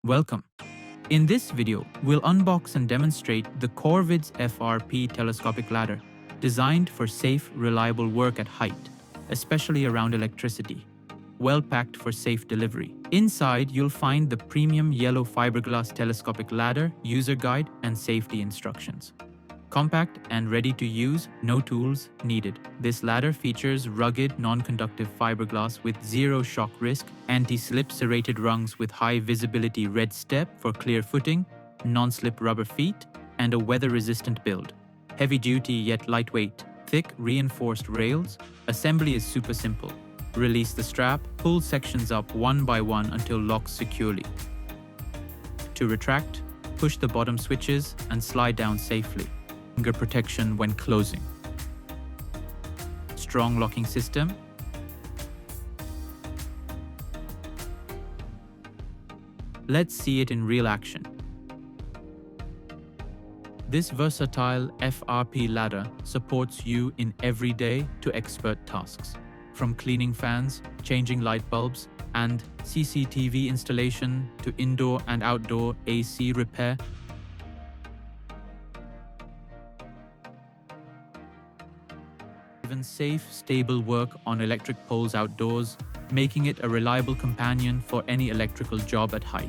Welcome. In this video, we'll unbox and demonstrate the Corvids FRP telescopic ladder, designed for safe, reliable work at height, especially around electricity. Well packed for safe delivery. Inside, you'll find the premium yellow fiberglass telescopic ladder, user guide, and safety instructions. Compact and ready to use, no tools needed. This ladder features rugged, non-conductive fiberglass with zero shock risk, anti-slip serrated rungs with high visibility red step for clear footing, non-slip rubber feet, and a weather-resistant build. Heavy-duty yet lightweight, thick reinforced rails. Assembly is super simple. Release the strap, pull sections up one by one until locked securely. To retract, push the bottom switches and slide down safely. Finger protection when closing. Strong locking system. Let's see it in real action. This versatile FRP ladder supports you in everyday to expert tasks. From cleaning fans, changing light bulbs, and CCTV installation to indoor and outdoor AC repair. Even safe, stable work on electric poles outdoors, making it a reliable companion for any electrical job at height.